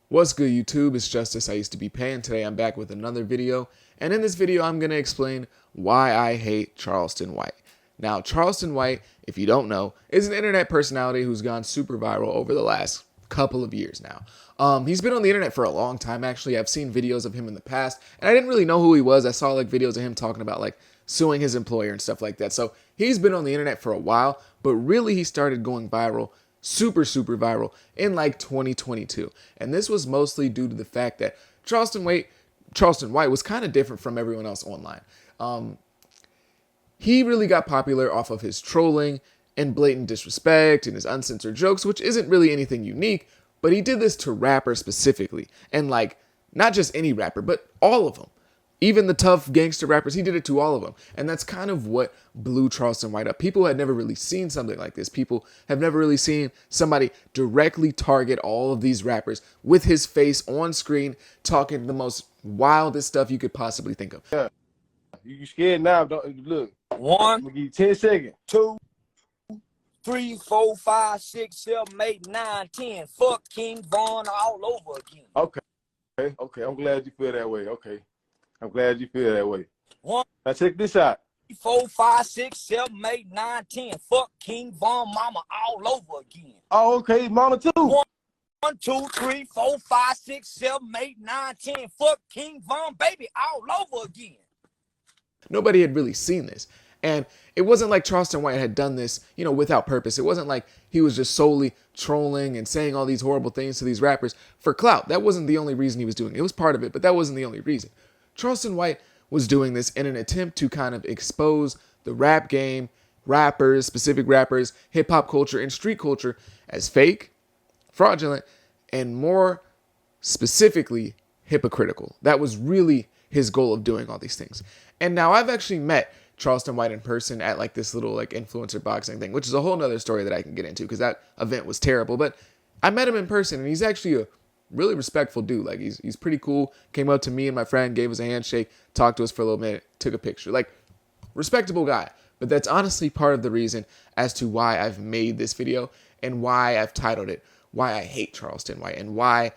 What's good, YouTube? It's Justice. I used to be Payne. Today I'm back with another video, and in this video I'm going to explain why I hate Charleston White. Now, Charleston White, if you don't know, is an internet personality who's gone super viral over the last couple of years now. He's been on the internet for a long time, actually. I've seen videos of him in the past, and I didn't really know who he was. I saw like videos of him talking about like suing his employer and stuff like that. So he's been on the internet for a while, but really he started going viral super viral in like 2022. And this was mostly due to the fact that Charleston White was kind of different from everyone else online. He really got popular off of his trolling and blatant disrespect and his uncensored jokes, which isn't really anything unique, but he did this to rappers specifically. And like, not just any rapper, but all of them. Even the tough gangster rappers, he did it to all of them. And that's kind of what blew Charleston White up. People had never really seen something like this. People have never really seen somebody directly target all of these rappers with his face on screen, talking the most wildest stuff you could possibly think of. Yeah. You scared now, don't look. One, I'm gonna give you 10 seconds. 2, 3, 4, 5, 6, 7, 8, 9, 10. Fuck King Von all over again. Okay. I'm glad you feel that way. Okay. I'm glad you feel that way. 1, Now check this out. 4, 5, 6, 7, 8, 9, 10. Fuck King Von Mama all over again. Oh, okay, mama too. 1, 2, 3, 4, 5, 6, 7, 8, 9, 10. Fuck King Von Baby all over again. Nobody had really seen this. And it wasn't like Charleston White had done this, without purpose. It wasn't like he was just solely trolling and saying all these horrible things to these rappers for clout. That wasn't the only reason he was doing it. It was part of it, but that wasn't the only reason. Charleston White was doing this in an attempt to kind of expose the rap game, rappers, specific rappers, hip-hop culture, and street culture as fake, fraudulent, and more specifically, hypocritical. That was really his goal of doing all these things. And now I've actually met Charleston White in person at like this little like influencer boxing thing, which is a whole nother story that I can get into because that event was terrible. But I met him in person, and he's actually a really respectful dude. Like he's pretty cool. Came up to me and my friend, gave us a handshake, talked to us for a little minute, took a picture. Like, respectable guy. But that's honestly part of the reason as to why I've made this video and why I've titled it Why I Hate Charleston White and why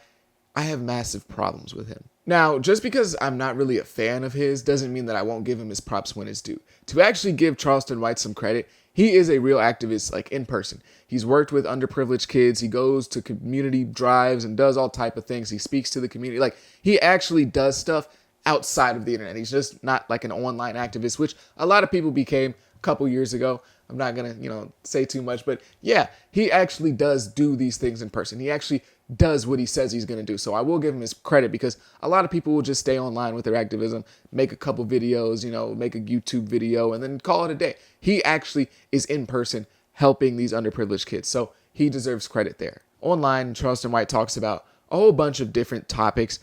I have massive problems with him. Now, just because I'm not really a fan of his doesn't mean that I won't give him his props when it's due. To actually give Charleston White some credit, he is a real activist, like in person. He's worked with underprivileged kids. He goes to community drives and does all type of things. He speaks to the community. Like, he actually does stuff outside of the internet. He's just not like an online activist, which a lot of people became a couple years ago. I'm not going to, say too much, but yeah, he actually does do these things in person. He actually does what he says he's going to do. So I will give him his credit because a lot of people will just stay online with their activism, make a couple videos, make a YouTube video and then call it a day. He actually is in person helping these underprivileged kids. So he deserves credit there. Online, Charleston White talks about a whole bunch of different topics,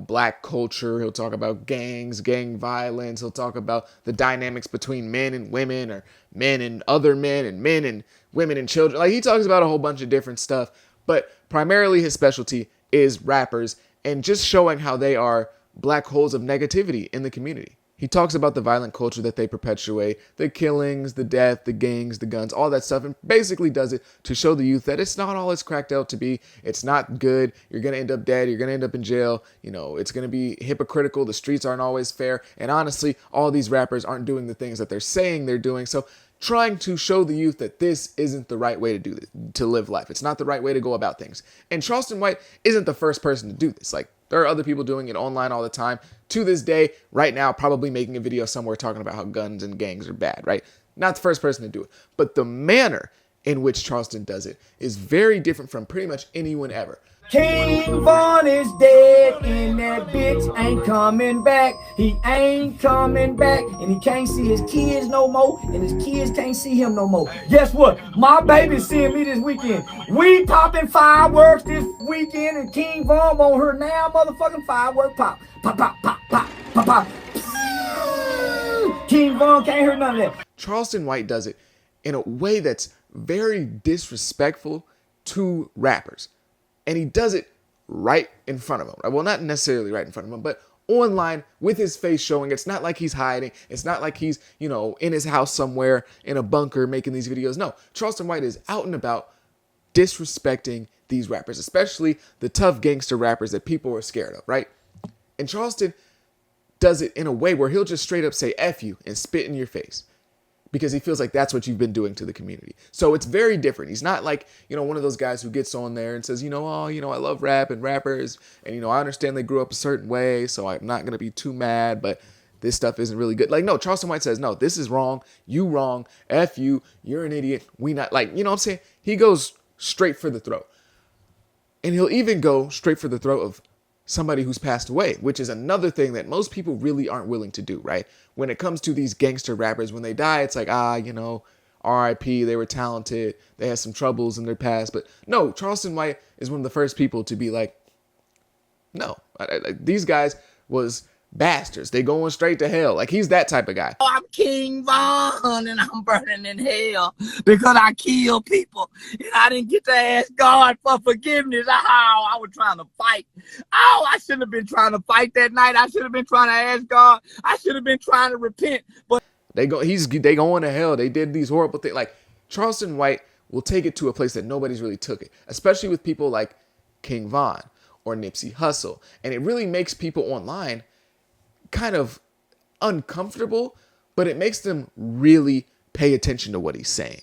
black culture. He'll talk about gangs, gang violence. He'll talk about the dynamics between men and women or men and other men and women and children. Like, he talks about a whole bunch of different stuff, but primarily his specialty is rappers and just showing how they are black holes of negativity in the community. He talks about the violent culture that they perpetuate, the killings, the death, the gangs, the guns, all that stuff, and basically does it to show the youth that it's not all it's cracked out to be. It's not good. You're going to end up dead. You're going to end up in jail. It's going to be hypocritical. The streets aren't always fair. And honestly, all these rappers aren't doing the things that they're saying they're doing. So trying to show the youth that this isn't the right way to do this, to live life. It's not the right way to go about things. And Charleston White isn't the first person to do this. Like, there are other people doing it online all the time. To this day, right now, probably making a video somewhere talking about how guns and gangs are bad, right? Not the first person to do it. But the manner in which Charleston does it is very different from pretty much anyone ever. King Von is dead and that bitch ain't coming back. He ain't coming back and he can't see his kids no more and his kids can't see him no more. Guess what? My baby's seeing me this weekend. We popping fireworks this weekend and King Von on her now motherfucking firework pop. Pop, pop, pop, pop, pop, pop. King Von can't hear none of that. Charleston White does it in a way that's very disrespectful to rappers. And he does it right in front of him. Well, not necessarily right in front of him, but online with his face showing. It's not like he's hiding. It's not like he's, in his house somewhere in a bunker making these videos. No, Charleston White is out and about disrespecting these rappers, especially the tough gangster rappers that people are scared of, right? And Charleston does it in a way where he'll just straight up say F you and spit in your face because he feels like that's what you've been doing to the community. So it's very different. He's not like, one of those guys who gets on there and says, I love rap and rappers, and, I understand they grew up a certain way, so I'm not going to be too mad, but this stuff isn't really good. Like, no, Charleston White says, no, this is wrong. You wrong. F you. You're an idiot. We not, like, you know what I'm saying? He goes straight for the throat. And he'll even go straight for the throat of somebody who's passed away, which is another thing that most people really aren't willing to do, right? When it comes to these gangster rappers, when they die, it's like, R.I.P., they were talented, they had some troubles in their past. But no, Charleston White is one of the first people to be like, no, these guys was bastards. They going straight to hell. Like, he's that type of guy. I'm King Von and I'm burning in hell because I kill people and I didn't get to ask God for forgiveness. I was trying to fight. I shouldn't have been trying to fight that night. I should have been trying to ask God. I should have been trying to repent. But they going to hell. They did these horrible things. Like, Charleston White will take it to a place that nobody's really took it, especially with people like King Von or Nipsey Hussle. And it really makes people online kind of uncomfortable, but it makes them really pay attention to what he's saying.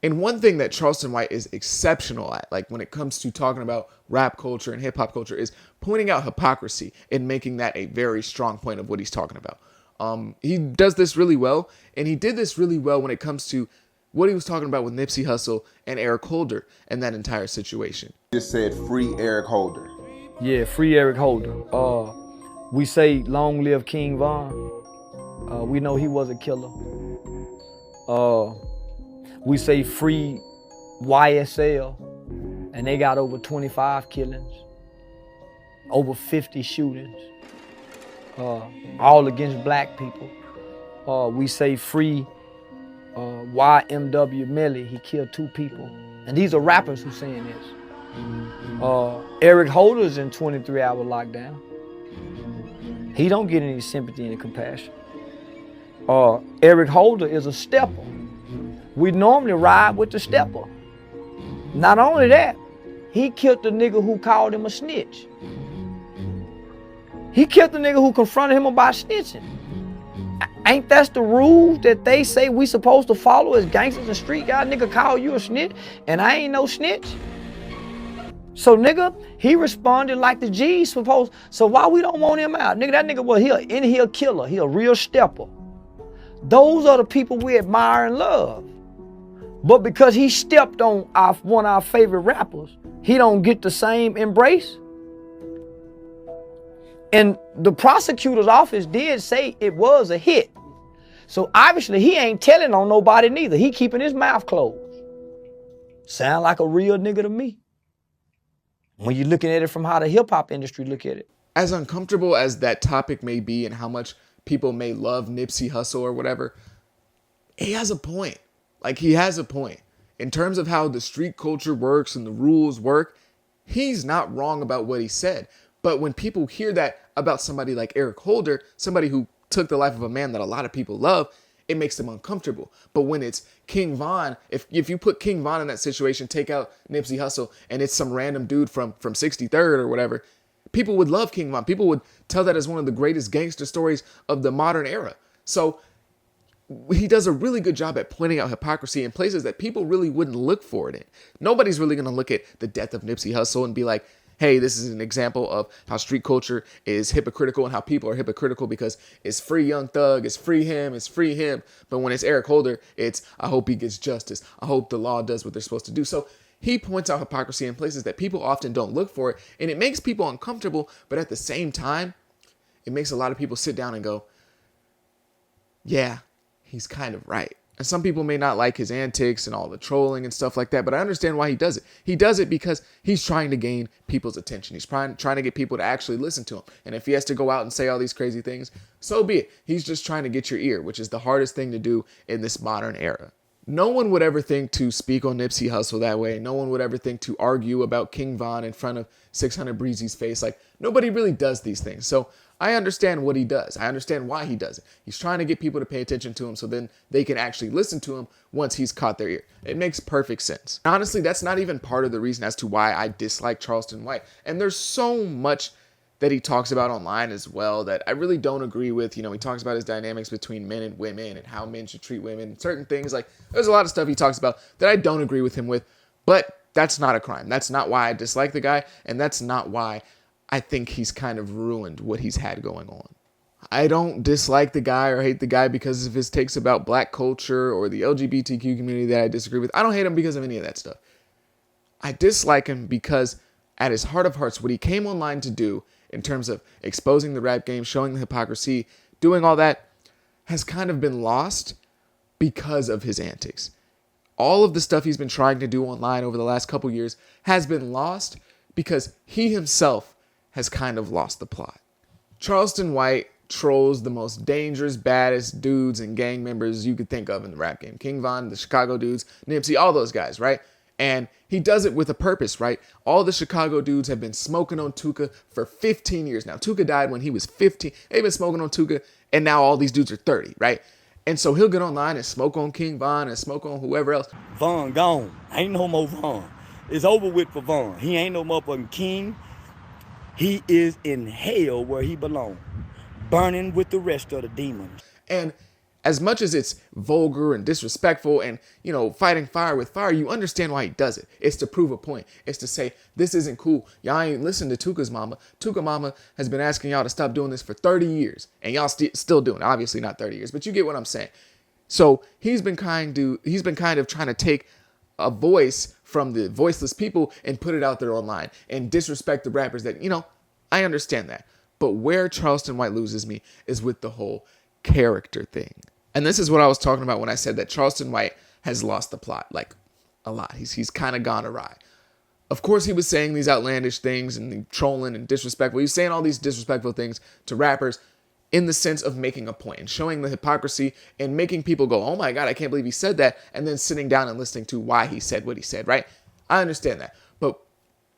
And one thing that Charleston White is exceptional at, like when it comes to talking about rap culture and hip hop culture, is pointing out hypocrisy and making that a very strong point of what he's talking about. He does this really well, and he did this really well when it comes to what he was talking about with Nipsey Hussle and Eric Holder and that entire situation. Just said free Eric Holder. Yeah, free Eric Holder. We say long live King Von. We know he was a killer. We say free YSL, and they got over 25 killings, over 50 shootings, all against black people. We say free YMW Millie, he killed 2 people. And these are rappers who saying this. Eric Holder's in 23-hour lockdown. He don't get any sympathy and compassion. Eric Holder is a stepper. We normally ride with the stepper. Not only that, he killed the nigga who called him a snitch. He killed the nigga who confronted him about snitching. Ain't that the rules that they say we supposed to follow as gangsters and street guys? Nigga call you a snitch and I ain't no snitch. So nigga, he responded like the G's supposed. So why we don't want him out? Nigga, that nigga, well, he a killer. He a real stepper. Those are the people we admire and love. But because he stepped on one of our favorite rappers, he don't get the same embrace. And the prosecutor's office did say it was a hit. So obviously he ain't telling on nobody neither. He keeping his mouth closed. Sound like a real nigga to me. When you're looking at it from how the hip hop industry look at it. As uncomfortable as that topic may be and how much people may love Nipsey Hussle or whatever, he has a point. Like, he has a point. In terms of how the street culture works and the rules work, he's not wrong about what he said. But when people hear that about somebody like Eric Holder, somebody who took the life of a man that a lot of people love, it makes them uncomfortable. But when it's King Von, if you put King Von in that situation, take out Nipsey Hussle, and it's some random dude from 63rd or whatever, people would love King Von. People would tell that as one of the greatest gangster stories of the modern era. So he does a really good job at pointing out hypocrisy in places that people really wouldn't look for it in. Nobody's really going to look at the death of Nipsey Hussle and be like, hey, this is an example of how street culture is hypocritical and how people are hypocritical because it's free Young Thug, it's free him, it's free him. But when it's Eric Holder, it's, I hope he gets justice. I hope the law does what they're supposed to do. So he points out hypocrisy in places that people often don't look for it. And it makes people uncomfortable. But at the same time, it makes a lot of people sit down and go, yeah, he's kind of right. And some people may not like his antics and all the trolling and stuff like that, but I understand why he does it. He does it because he's trying to gain people's attention. He's trying to get people to actually listen to him. And if he has to go out and say all these crazy things, so be it. He's just trying to get your ear, which is the hardest thing to do in this modern era. No one would ever think to speak on Nipsey Hussle that way. No one would ever think to argue about King Von in front of 600 Breezy's face. Like, nobody really does these things. So I understand what he does. I understand why he does it. He's trying to get people to pay attention to him so then they can actually listen to him once he's caught their ear. It makes perfect sense. Honestly, that's not even part of the reason as to why I dislike Charleston White. And there's so much that he talks about online as well that I really don't agree with. You know, he talks about his dynamics between men and women and how men should treat women, certain things. Like, there's a lot of stuff he talks about that I don't agree with him with, but that's not a crime. That's not why I dislike the guy, and that's not why I think he's kind of ruined what he's had going on. I don't dislike the guy or hate the guy because of his takes about black culture or the LGBTQ community that I disagree with. I don't hate him because of any of that stuff. I dislike him because at his heart of hearts, what he came online to do in terms of exposing the rap game, showing the hypocrisy, doing all that, has kind of been lost because of his antics. All of the stuff he's been trying to do online over the last couple years has been lost because he himself has kind of lost the plot. Charleston White trolls the most dangerous, baddest dudes and gang members you could think of in the rap game. King Von, the Chicago dudes, Nipsey, all those guys, right? And he does it with a purpose, right? All the Chicago dudes have been smoking on Tuka for 15 years now. Tuka died when he was 15. They've been smoking on Tuka, and now all these dudes are 30, right? And so he'll get online and smoke on King Von and smoke on whoever else. Von gone. Ain't no more Von. It's over with for Von. He ain't no motherfucking king. He is in hell where he belongs, burning with the rest of the demons. And as much as it's vulgar and disrespectful and, you know, fighting fire with fire, you understand why he does it. It's to prove a point. It's to say, this isn't cool. Y'all ain't listen to Tuka's mama. Tuka mama has been asking y'all to stop doing this for 30 years. And y'all still doing it. Obviously not 30 years, but you get what I'm saying. So he's been kind of trying to take a voice from the voiceless people and put it out there online and disrespect the rappers that, you know, I understand that. But where Charleston White loses me is with the whole character thing. And this is what I was talking about when I said that Charleston White has lost the plot, like a lot. He's kind of gone awry. Of course, he was saying these outlandish things and trolling and disrespectful. He was saying all these disrespectful things to rappers in the sense of making a point and showing the hypocrisy and making people go, oh my God, I can't believe he said that. And then sitting down and listening to why he said what he said, right? I understand that. But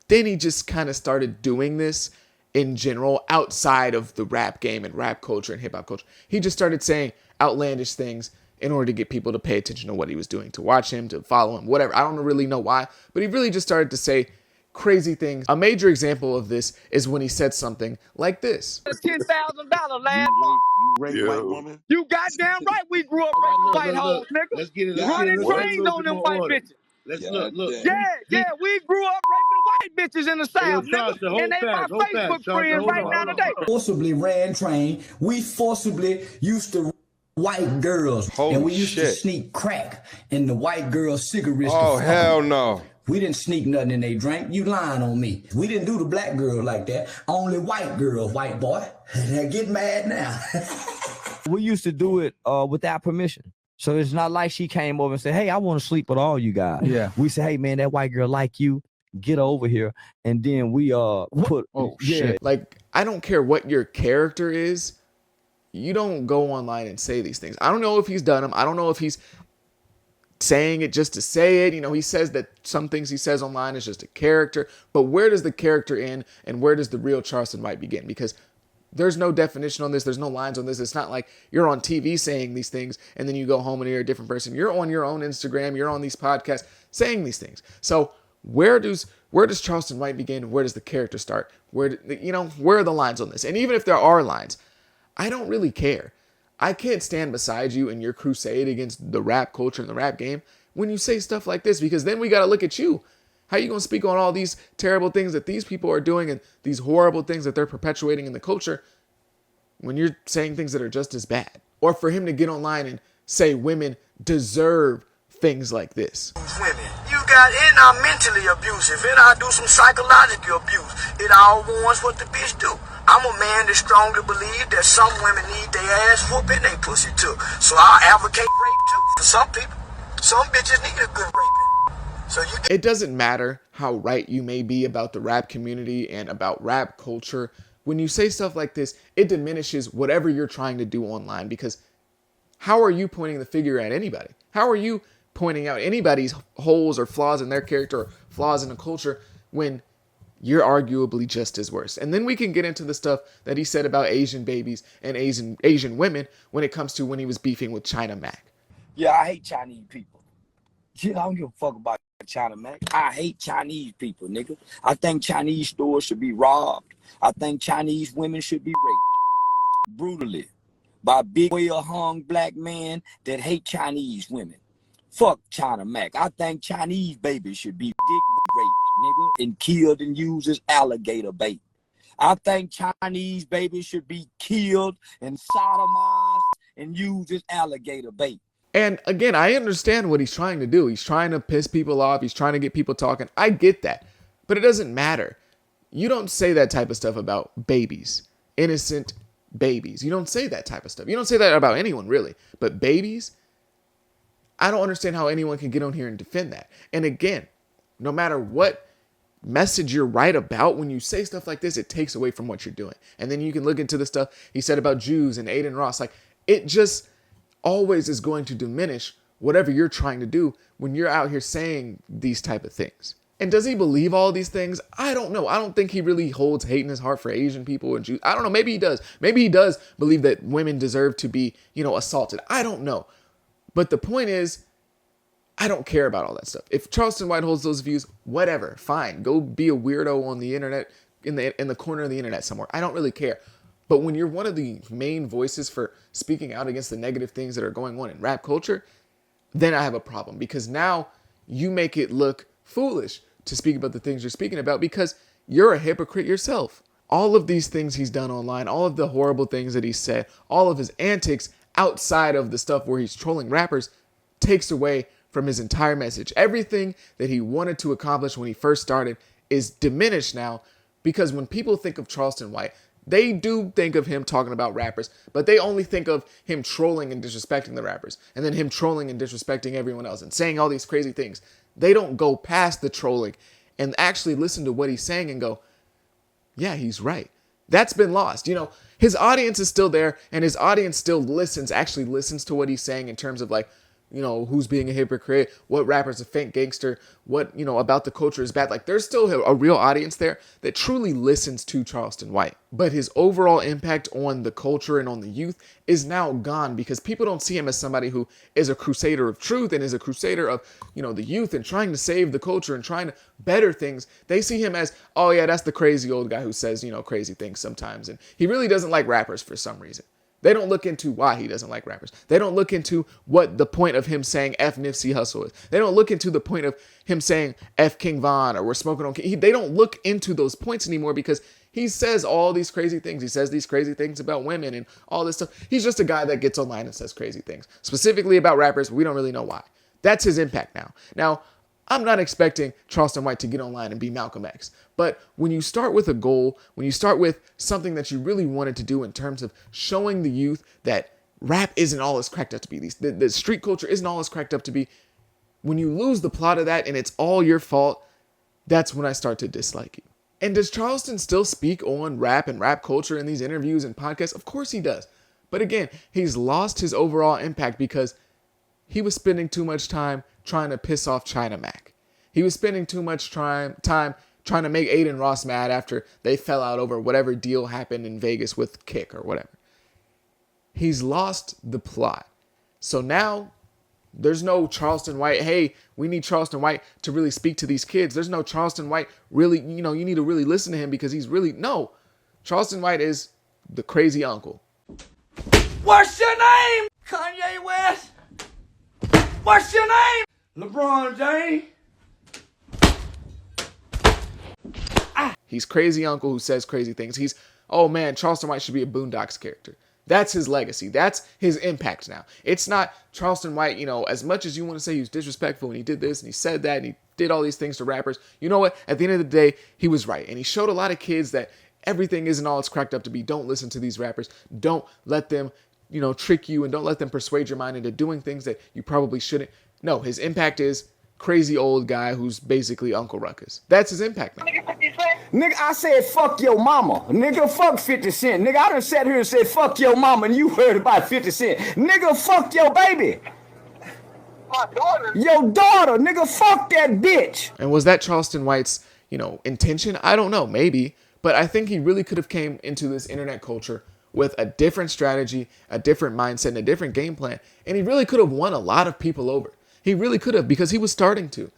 then he just kind of started doing this in general outside of the rap game and rap culture and hip hop culture. He just started saying outlandish things in order to get people to pay attention to what he was doing, to watch him, to follow him, whatever. I don't really know why, but he really just started to say crazy things. A major example of this is when he said something like this. $10,000 last month. You rape white woman? You goddamn right we grew up raping white hoes, nigga. Let's get it. Running trains on them white bitches. Let's look. Yeah, we grew up raping white bitches in the South, nigga. And they my Facebook friends right now today. Forcibly ran train. We forcibly used to white girls. And we used to sneak crack in the white girls' cigarettes. Oh, hell no. We didn't sneak nothing in they drink. You lying on me. We didn't do the black girl like that. Only white girl, white boy. Now get mad now. We used to do it without permission. So it's not like she came over and said, hey, I want to sleep with all you guys. Yeah. We said, hey, man, that white girl like you. Get over here. And then we put... Oh, shit. Like, I don't care what your character is. You don't go online and say these things. I don't know if he's done them. I don't know if he's saying it just to say it. You know, he says that some things he says online is just a character. But where does the character end and where does the real Charleston White begin? Because there's no definition on this. There's no lines on this. It's not like you're on TV saying these things and then you go home and you're a different person. You're on your own Instagram. You're on these podcasts saying these things. So where does Charleston White begin? Where does the character start? Where are the lines on this? And even if there are lines, I don't really care. I can't stand beside you in your crusade against the rap culture and the rap game when you say stuff like this, because then we got to look at you. How are you going to speak on all these terrible things that these people are doing and these horrible things that they're perpetuating in the culture when you're saying things that are just as bad? Or for him to get online and say women deserve things like this. Women, you got in are mentally abusive, and I do some psychological abuse. It all warns what the bitch do. I'm a man that strongly believe that some women need their ass whooped and they pussy too. So I advocate rape too. For some people, some bitches need a good raping. So it doesn't matter how right you may be about the rap community and about rap culture. When you say stuff like this, it diminishes whatever you're trying to do online, because how are you pointing the finger at anybody? How are you pointing out anybody's holes or flaws in their character or flaws in the culture when you're arguably just as worse. And then we can get into the stuff that he said about Asian babies and Asian women when it comes to when he was beefing with China Mac. Yeah, I hate Chinese people. Shit, I don't give a fuck about China Mac. I hate Chinese people, nigga. I think Chinese stores should be robbed. I think Chinese women should be raped brutally by big, well-hung black men that hate Chinese women. Fuck China Mac. I think Chinese babies should be raped, nigga, and killed and used as alligator bait. I think Chinese babies should be killed and sodomized and used as alligator bait. And again, I understand what he's trying to do. He's trying to piss people off. He's trying to get people talking. I get that. But it doesn't matter. You don't say that type of stuff about babies, innocent babies. You don't say that type of stuff. You don't say that about anyone, really. But babies, I don't understand how anyone can get on here and defend that. And again, no matter what message you're right about, when you say stuff like this, it takes away from what you're doing. And then you can look into the stuff he said about Jews and Aiden Ross. Like, it just always is going to diminish whatever you're trying to do when you're out here saying these type of things. And does he believe all these things? I don't know. I don't think he really holds hate in his heart for Asian people and Jews. I don't know. Maybe he does. Maybe he does believe that women deserve to be, assaulted. I don't know. But the point is, I don't care about all that stuff. If Charleston White holds those views, whatever, fine. Go be a weirdo on the internet, in the corner of the internet somewhere. I don't really care. But when you're one of the main voices for speaking out against the negative things that are going on in rap culture, then I have a problem, because now you make it look foolish to speak about the things you're speaking about because you're a hypocrite yourself. All of these things he's done online, all of the horrible things that he said, all of his antics outside of the stuff where he's trolling rappers takes away from his entire message. Everything that he wanted to accomplish when he first started is diminished now, because when people think of Charleston White, they do think of him talking about rappers, but they only think of him trolling and disrespecting the rappers, and then him trolling and disrespecting everyone else and saying all these crazy things. They don't go past the trolling and actually listen to what he's saying and go, yeah, he's right. That's been lost. His audience is still there, and his audience still actually listens to what he's saying in terms of who's being a hypocrite, what rapper's a fake gangster, what, about the culture is bad. Like, there's still a real audience there that truly listens to Charleston White. But his overall impact on the culture and on the youth is now gone, because people don't see him as somebody who is a crusader of truth and is a crusader of, the youth and trying to save the culture and trying to better things. They see him as, oh yeah, that's the crazy old guy who says, crazy things sometimes. And he really doesn't like rappers for some reason. They don't look into why he doesn't like rappers. They don't look into what the point of him saying F Nipsey Hussle is. They don't look into the point of him saying F King Von or we're smoking on King. They don't look into those points anymore, because he says all these crazy things. He says these crazy things about women and all this stuff. He's just a guy that gets online and says crazy things. Specifically about rappers, we don't really know why. That's his impact now. Now, I'm not expecting Charleston White to get online and be Malcolm X. But when you start with a goal, when you start with something that you really wanted to do in terms of showing the youth that rap isn't all it's cracked up to be, the street culture isn't all it's cracked up to be, when you lose the plot of that and it's all your fault, that's when I start to dislike you. And does Charleston still speak on rap and rap culture in these interviews and podcasts? Of course he does. But again, he's lost his overall impact because he was spending too much time trying to piss off China Mac. He was spending too much time trying to make Aiden Ross mad after they fell out over whatever deal happened in Vegas with Kick or whatever. He's lost the plot. So now there's no Charleston White, hey, we need Charleston White to really speak to these kids. There's no Charleston White really, you need to really listen to him because he's really, no. Charleston White is the crazy uncle. What's your name? Kanye West. What's your name? LeBron James. He's crazy uncle who says crazy things. He's, oh man, Charleston White should be a Boondocks character. That's his legacy. That's his impact now. It's not Charleston White, as much as you want to say he was disrespectful and he did this and he said that and he did all these things to rappers. You know what? At the end of the day, he was right. And he showed a lot of kids that everything isn't all it's cracked up to be. Don't listen to these rappers. Don't let them, trick you, and don't let them persuade your mind into doing things that you probably shouldn't. No, his impact is crazy old guy who's basically Uncle Ruckus. That's his impact now. Nigga, I said fuck your mama. Nigga, fuck 50 Cent. Nigga, I done sat here and said fuck your mama and you heard about 50 Cent. Nigga, fuck your baby. My daughter? Your daughter, nigga, fuck that bitch. And was that Charleston White's, intention? I don't know, maybe. But I think he really could have came into this internet culture with a different strategy, a different mindset, and a different game plan. And he really could have won a lot of people over. He really could have, because he was starting to.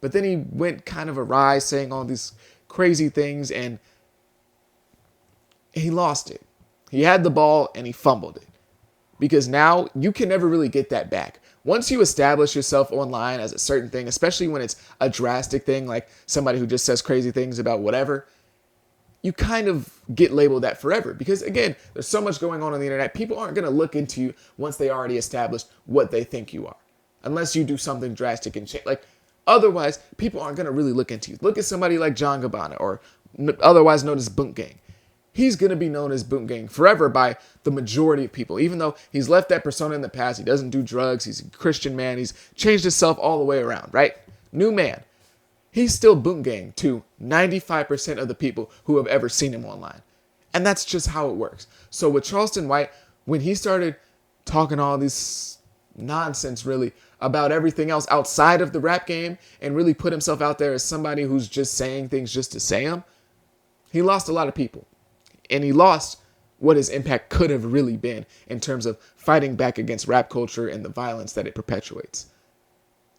But then he went kind of awry, saying all these crazy things, and he lost it. He had the ball and he fumbled it. Because now you can never really get that back. Once you establish yourself online as a certain thing, especially when it's a drastic thing, like somebody who just says crazy things about whatever, you kind of get labeled that forever. Because again, there's so much going on the internet. People aren't going to look into you once they already established what they think you are. Unless you do something drastic and change. Like, otherwise, people aren't going to really look into you. Look at somebody like John Gabbana, or otherwise known as Boot Gang. He's going to be known as Boot Gang forever by the majority of people. Even though he's left that persona in the past, he doesn't do drugs, he's a Christian man, he's changed himself all the way around, right? New man. He's still Boot Gang to 95% of the people who have ever seen him online. And that's just how it works. So with Charleston White, when he started talking all this nonsense, really, about everything else outside of the rap game, and really put himself out there as somebody who's just saying things just to say them, he lost a lot of people. And he lost what his impact could have really been in terms of fighting back against rap culture and the violence that it perpetuates.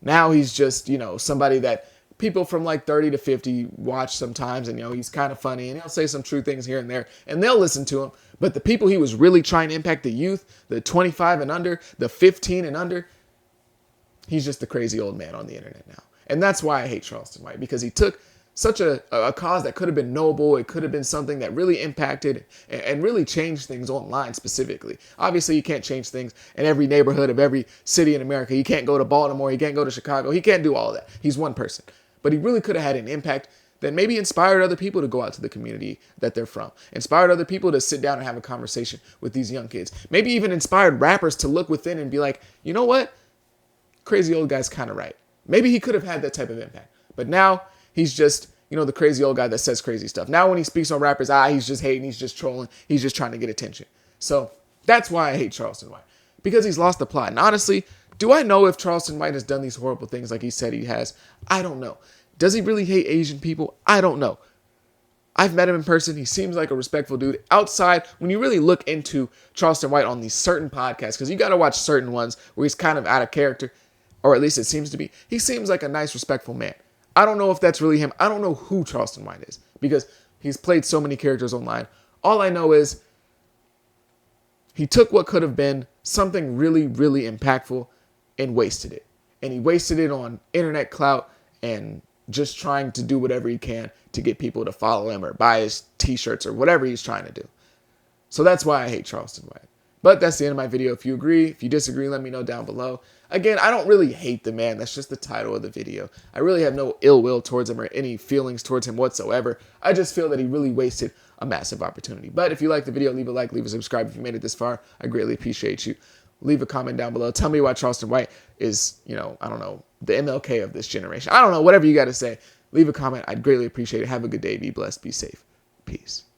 Now he's just, somebody that people from like 30 to 50 watch sometimes, and, he's kind of funny and he'll say some true things here and there and they'll listen to him. But the people he was really trying to impact, the youth, the 25 and under, the 15 and under, he's just a crazy old man on the internet now. And that's why I hate Charleston White, because he took such a cause that could have been noble. It could have been something that really impacted and really changed things online specifically. Obviously, you can't change things in every neighborhood of every city in America. You can't go to Baltimore. You can't go to Chicago. He can't do all of that. He's one person. But he really could have had an impact that maybe inspired other people to go out to the community that they're from. Inspired other people to sit down and have a conversation with these young kids. Maybe even inspired rappers to look within and be like, you know what? Crazy old guy's kind of right. Maybe he could have had that type of impact. But now he's just, the crazy old guy that says crazy stuff. Now when he speaks on rappers, he's just hating, he's just trolling, he's just trying to get attention. So that's why I hate Charleston White, because he's lost the plot. And honestly, do I know if Charleston White has done these horrible things like he said he has? I don't know. Does he really hate Asian people? I don't know. I've met him in person. He seems like a respectful dude. Outside, when you really look into Charleston White on these certain podcasts, because you got to watch certain ones where he's kind of out of character, or at least it seems to be, he seems like a nice, respectful man. I don't know if that's really him. I don't know who Charleston White is, because he's played so many characters online. All I know is he took what could have been something really, really impactful and wasted it. And he wasted it on internet clout and just trying to do whatever he can to get people to follow him or buy his t-shirts or whatever he's trying to do. So that's why I hate Charleston White. But that's the end of my video. If you agree, if you disagree, let me know down below. Again, I don't really hate the man. That's just the title of the video. I really have no ill will towards him or any feelings towards him whatsoever. I just feel that he really wasted a massive opportunity. But if you like the video, leave a like, leave a subscribe. If you made it this far, I greatly appreciate you. Leave a comment down below. Tell me why Charleston White is, I don't know, the MLK of this generation. I don't know, whatever you got to say. Leave a comment. I'd greatly appreciate it. Have a good day. Be blessed. Be safe. Peace.